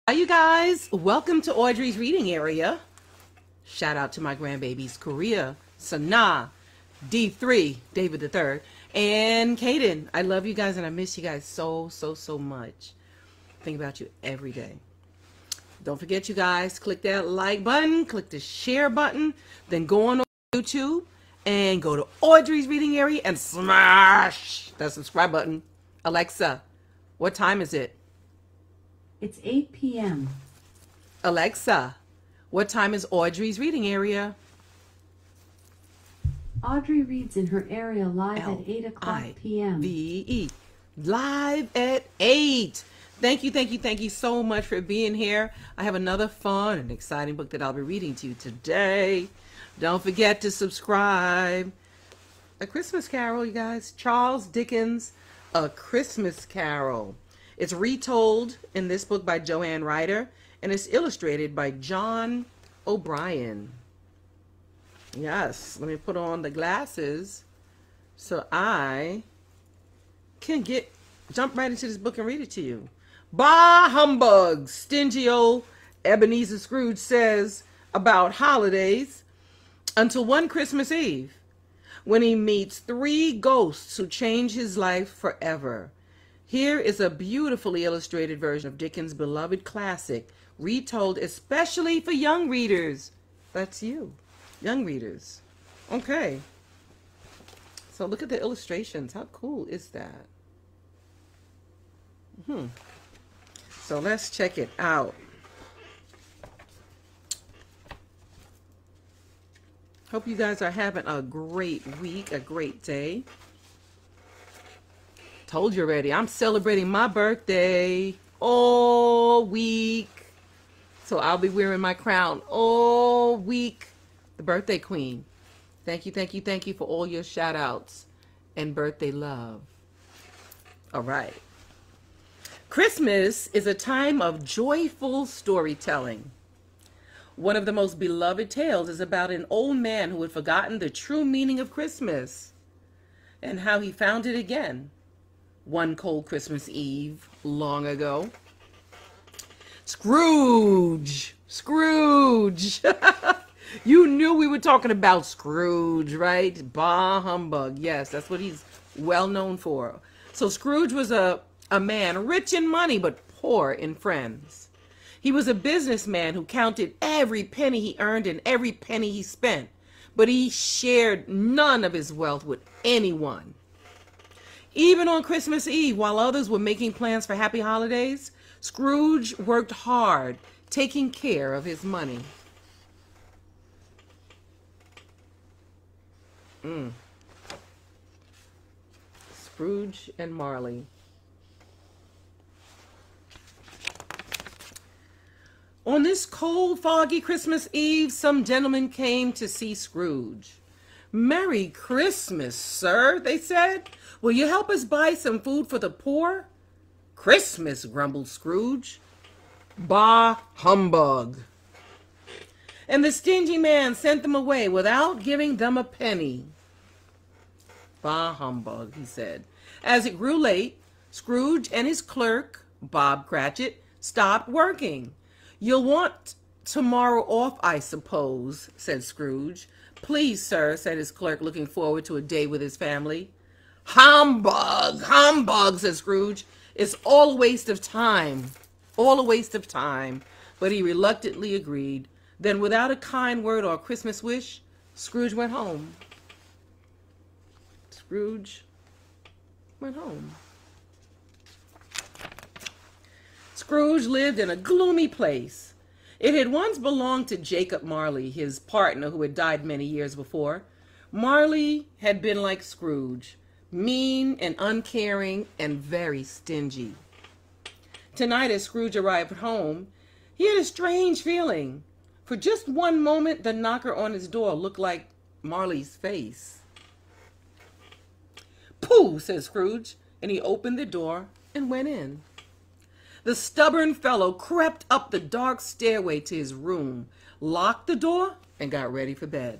Hi, you guys. Welcome to Audrey's reading area. Shout out to my grandbabies, Korea, Sanaa, D3, David III, and Kaden. I love you guys and I miss you guys so much. Think about you every day. Don't forget, you guys, click that like button, click the share button, then go on YouTube and go to Audrey's reading area and smash that subscribe button. Alexa, what time is it? It's 8 p.m. Alexa, what time is Audrey's reading area? Audrey reads in her area live at 8 o'clock p.m. L-I-V-E. Live at 8. Thank you so much for being here. I have another fun and exciting book that I'll be reading to you today. Don't forget to subscribe. A Christmas Carol, you guys. Charles Dickens, A Christmas Carol. It's retold in this book by Joanne Ryder, and it's illustrated by John O'Brien. Yes, let me put on the glasses so I can jump right into this book and read it to you. Bah humbug, stingy old Ebenezer Scrooge says about holidays until one Christmas Eve, when he meets 3 ghosts who change his life forever. Here is a beautifully illustrated version of Dickens' beloved classic, retold especially for young readers. That's you, young readers. Okay. So look at the illustrations. How cool is that? So let's check it out. Hope you guys are having a great week, a great day. Told you already, I'm celebrating my birthday all week. So I'll be wearing my crown all week. The birthday queen. Thank you for all your shout outs and birthday love. All right. Christmas is a time of joyful storytelling. One of the most beloved tales is about an old man who had forgotten the true meaning of Christmas and how he found it again one cold Christmas Eve long ago. Scrooge. You knew we were talking about Scrooge, right? Bah humbug. Yes, that's what he's well known for. So Scrooge was a man rich in money but poor in friends. He was a businessman who counted every penny he earned and every penny he spent, but he shared none of his wealth with anyone. Even on Christmas Eve, while others were making plans for happy holidays, Scrooge worked hard, taking care of his money. Scrooge and Marley. On this cold, foggy Christmas Eve, some gentlemen came to see Scrooge. "Merry Christmas, sir," they said. "Will you help us buy some food for the poor?" "Christmas," grumbled Scrooge. "Bah humbug." And the stingy man sent them away without giving them a penny. "Bah humbug," he said. As it grew late, Scrooge and his clerk, Bob Cratchit, stopped working. "You'll want tomorrow off, I suppose," said Scrooge. "Please, sir," said his clerk, looking forward to a day with his family. Humbug, said Scrooge. "It's all a waste of time. All a waste of time." But he reluctantly agreed. Then, without a kind word or a Christmas wish, Scrooge went home. Scrooge went home. Scrooge lived in a gloomy place. It had once belonged to Jacob Marley, his partner who had died many years before. Marley had been like Scrooge, mean and uncaring and very stingy. Tonight, as Scrooge arrived home, he had a strange feeling. For just one moment, the knocker on his door looked like Marley's face. "Pooh," said Scrooge, and he opened the door and went in. The stubborn fellow crept up the dark stairway to his room, locked the door, and got ready for bed.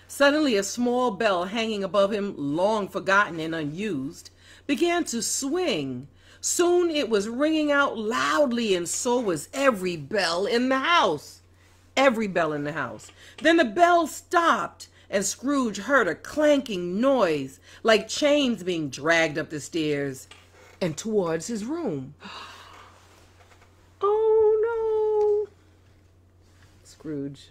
Suddenly, a small bell hanging above him, long forgotten and unused, began to swing. Soon it was ringing out loudly, and so was every bell in the house. Every bell in the house. Then the bell stopped, and Scrooge heard a clanking noise, like chains being dragged up the stairs and towards his room. Oh no! Scrooge.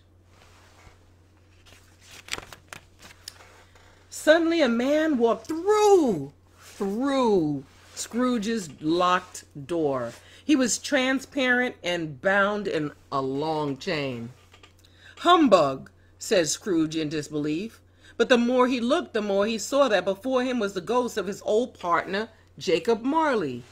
Suddenly a man walked through Scrooge's locked door. He was transparent and bound in a long chain. "Humbug," said Scrooge in disbelief. But the more he looked, the more he saw that before him was the ghost of his old partner, Jacob Marley.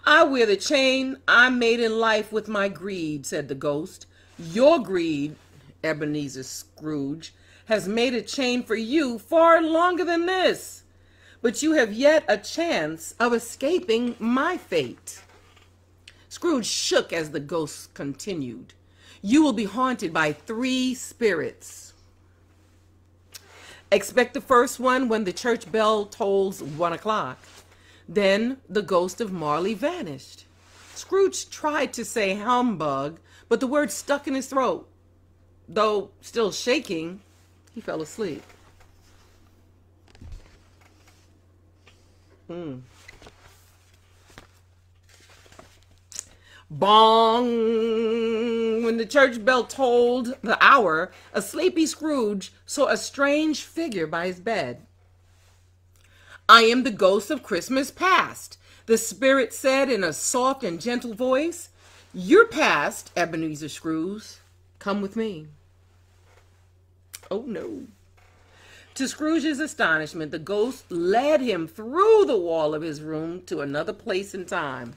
"I wear the chain I made in life with my greed," said the ghost. "Your greed, Ebenezer Scrooge, has made a chain for you far longer than this. But you have yet a chance of escaping my fate." Scrooge shook as the ghost continued. "You will be haunted by 3 spirits. Expect the first one when the church bell tolls 1 o'clock. Then the ghost of Marley vanished. Scrooge tried to say humbug, but the word stuck in his throat. Though still shaking, he fell asleep. Bong! When the church bell tolled the hour, a sleepy Scrooge saw a strange figure by his bed. "I am the ghost of Christmas past," the spirit said in a soft and gentle voice. "You're past, Ebenezer Scrooge. Come with me." Oh no. To Scrooge's astonishment, the ghost led him through the wall of his room to another place and time.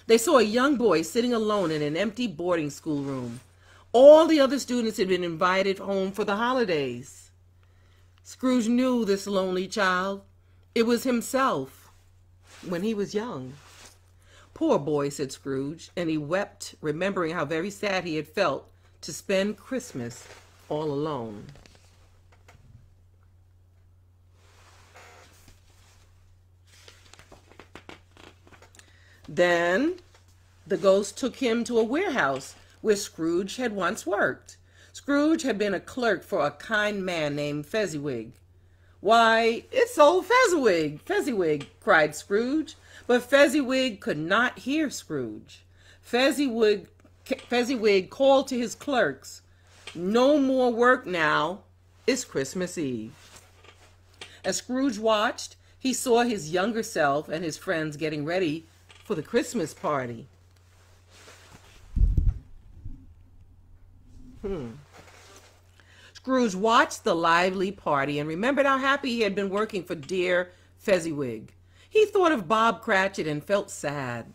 They saw a young boy sitting alone in an empty boarding school room. All the other students had been invited home for the holidays. Scrooge knew this lonely child. It was himself when he was young. "Poor boy," said Scrooge, and he wept, remembering how very sad he had felt to spend Christmas all alone. Then the ghost took him to a warehouse where Scrooge had once worked. Scrooge had been a clerk for a kind man named Fezziwig. "Why, it's old Fezziwig, Fezziwig," cried Scrooge. But Fezziwig could not hear Scrooge. Fezziwig called to his clerks, "No more work now. It's Christmas Eve." As Scrooge watched, he saw his younger self and his friends getting ready for the Christmas party. Scrooge watched the lively party and remembered how happy he had been working for dear Fezziwig. He thought of Bob Cratchit and felt sad.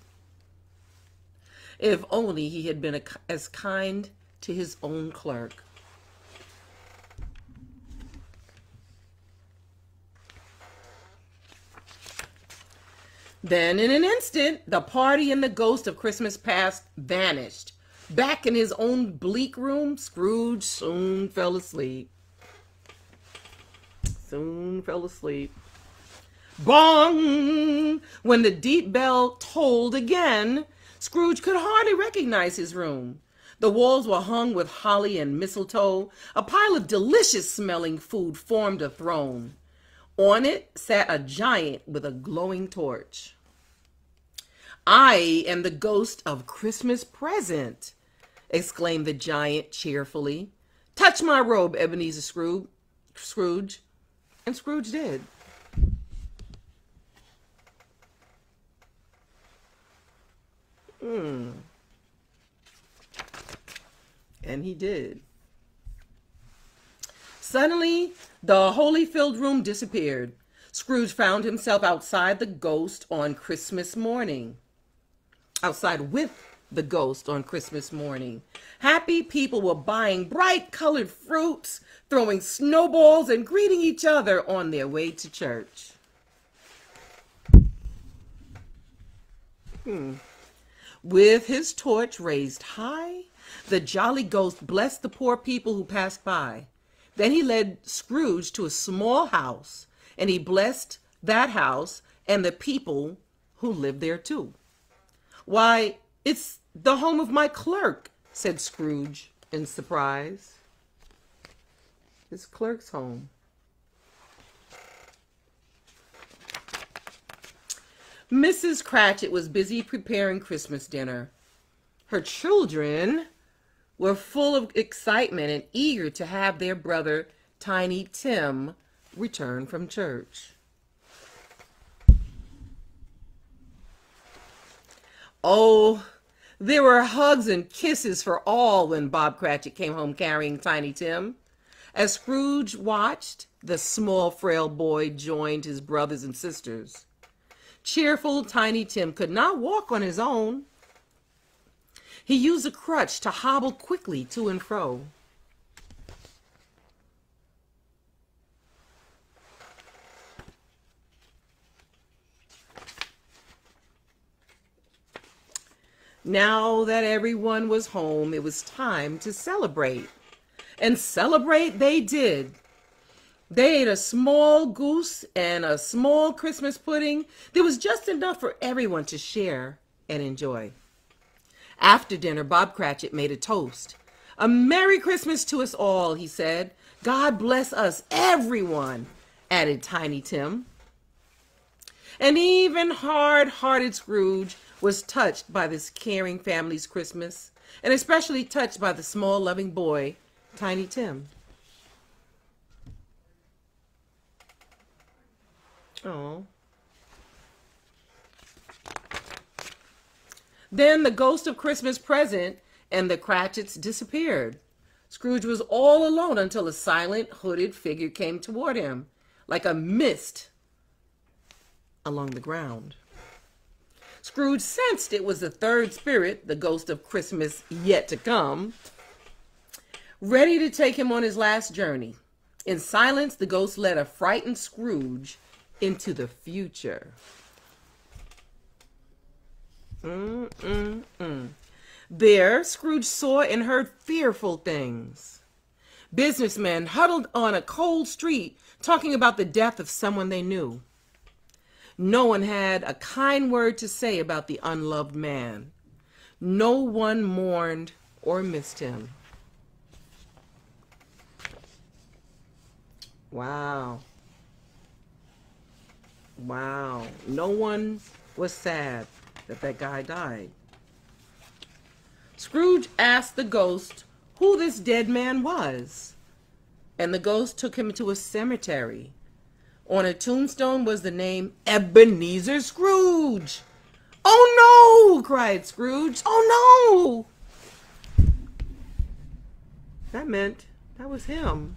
If only he had been as kind to his own clerk. Then, in an instant, the party and the ghost of Christmas past vanished. Back in his own bleak room, Scrooge soon fell asleep. Bong! When the deep bell tolled again, Scrooge could hardly recognize his room. The walls were hung with holly and mistletoe. A pile of delicious-smelling food formed a throne. On it sat a giant with a glowing torch. "I am the ghost of Christmas present," exclaimed the giant cheerfully. "Touch my robe, Ebenezer Scrooge." And Scrooge did. And he did. Suddenly, the holy-filled room disappeared. Scrooge found himself outside the ghost on Christmas morning. Outside with the ghost on Christmas morning. Happy people were buying bright-colored fruits, throwing snowballs, and greeting each other on their way to church. With his torch raised high, the jolly ghost blessed the poor people who passed by. Then he led Scrooge to a small house, and he blessed that house and the people who live there too. Why, it's the home of my clerk, said Scrooge in surprise. His clerk's home. Mrs. Cratchit was busy preparing Christmas dinner. Her children were full of excitement and eager to have their brother, Tiny Tim, return from church. Oh, there were hugs and kisses for all when Bob Cratchit came home carrying Tiny Tim. As Scrooge watched, the small, frail boy joined his brothers and sisters. Cheerful Tiny Tim could not walk on his own. He used a crutch to hobble quickly to and fro. Now that everyone was home, it was time to celebrate. And celebrate they did. They ate a small goose and a small Christmas pudding. There was just enough for everyone to share and enjoy. After dinner, Bob Cratchit made a toast. "A Merry Christmas to us all," he said. "God bless us, everyone," added Tiny Tim. And even hard-hearted Scrooge was touched by this caring family's Christmas, and especially touched by the small, loving boy, Tiny Tim. Oh. Then the ghost of Christmas present and the Cratchits disappeared. Scrooge was all alone until a silent, hooded figure came toward him, like a mist along the ground. Scrooge sensed it was the third spirit, the ghost of Christmas yet to come, ready to take him on his last journey. In silence, the ghost led a frightened Scrooge into the future. There, Scrooge saw and heard fearful things. Businessmen huddled on a cold street talking about the death of someone they knew. No one had a kind word to say about the unloved man. No one mourned or missed him. Wow. Wow. No one was sad that that guy died. Scrooge asked the ghost who this dead man was, and the ghost took him to a cemetery. On a tombstone was the name Ebenezer Scrooge. "Oh no!" cried Scrooge. "Oh no!" That meant that was him.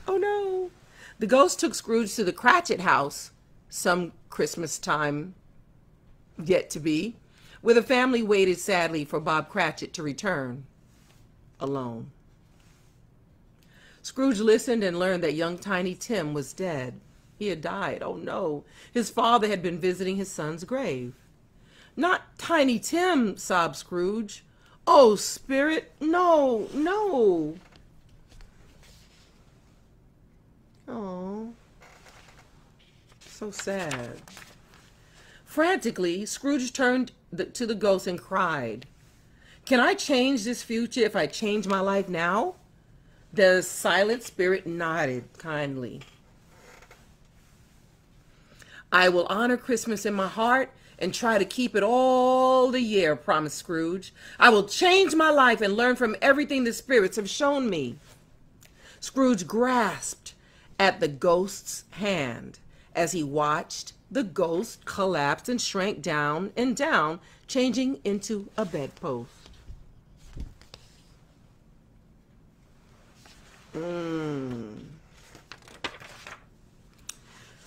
Oh no! The ghost took Scrooge to the Cratchit house, some Christmas time yet to be, where the family waited sadly for Bob Cratchit to return, alone. Scrooge listened and learned that young Tiny Tim was dead. He had died. Oh no! His father had been visiting his son's grave. "Not Tiny Tim," sobbed Scrooge. "Oh, spirit, no, no." Oh, so sad. Frantically, Scrooge turned to the ghost and cried, "Can I change this future if I change my life now?" The silent spirit nodded kindly. "I will honor Christmas in my heart and try to keep it all the year," promised Scrooge. "I will change my life and learn from everything the spirits have shown me." Scrooge grasped at the ghost's hand as he watched the ghost collapse and shrank down and down, changing into a bedpost.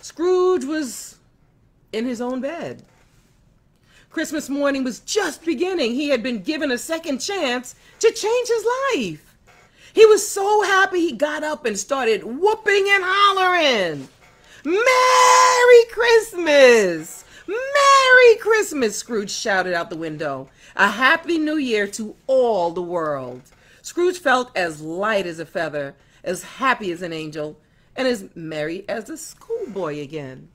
Scrooge was in his own bed. Christmas morning was just beginning. He had been given a second chance to change his life. He was so happy he got up and started whooping and hollering. "Merry Christmas! Merry Christmas!" Scrooge shouted out the window. "A Happy New Year to all the world." Scrooge felt as light as a feather, as happy as an angel, and is merry as a schoolboy again.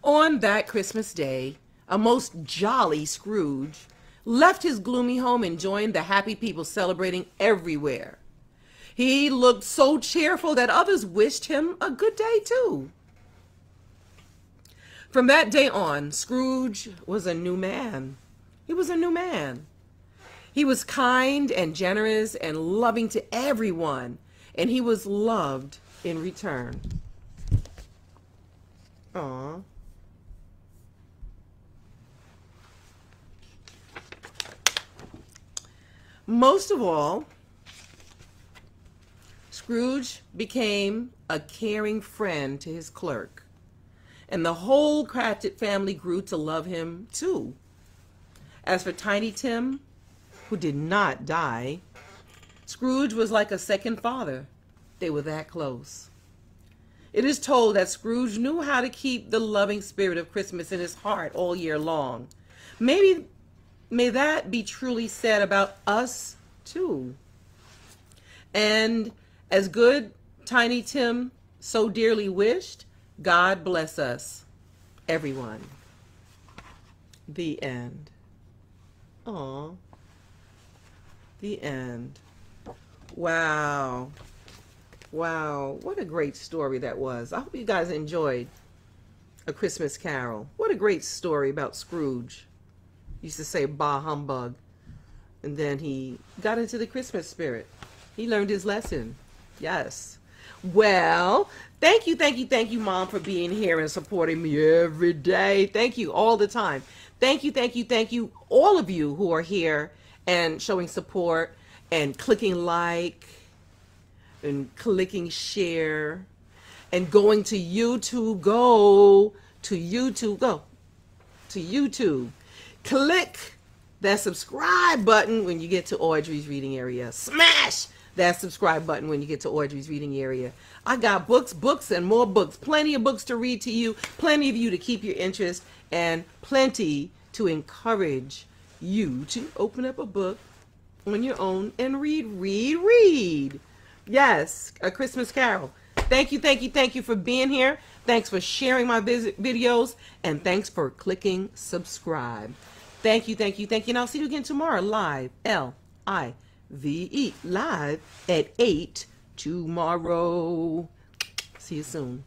On that Christmas day, a most jolly Scrooge left his gloomy home and joined the happy people celebrating everywhere. He looked so cheerful that others wished him a good day too. From that day on, Scrooge was a new man. He was a new man. He was kind and generous and loving to everyone, and he was loved in return. Aww. Most of all, Scrooge became a caring friend to his clerk, and the whole Cratchit family grew to love him too. As for Tiny Tim, who did not die, Scrooge was like a second father. They were that close. It is told that Scrooge knew how to keep the loving spirit of Christmas in his heart all year long. May that be truly said about us too. And as good Tiny Tim so dearly wished, God bless us, everyone. The end. Aw. The end. Wow. Wow. What a great story that was. I hope you guys enjoyed A Christmas Carol. What a great story about Scrooge. Used to say bah humbug, and then he got into the Christmas spirit. He learned his lesson. Yes. Well, thank you, Mom, for being here and supporting me every day. Thank you all the time. Thank you, all of you who are here and showing support and clicking like and clicking share and going to YouTube. Go to YouTube. Click that subscribe button when you get to Audrey's Reading Area. Smash that subscribe button when you get to Audrey's Reading Area. I got books, and more books. Plenty of books to read to you. Plenty of you to keep your interest, and plenty to encourage you to open up a book on your own and read. Yes, A Christmas Carol. Thank you for being here. Thanks for sharing my videos, and thanks for clicking subscribe. Thank you, and I'll see you again tomorrow, live, Live, live at 8 tomorrow. See you soon.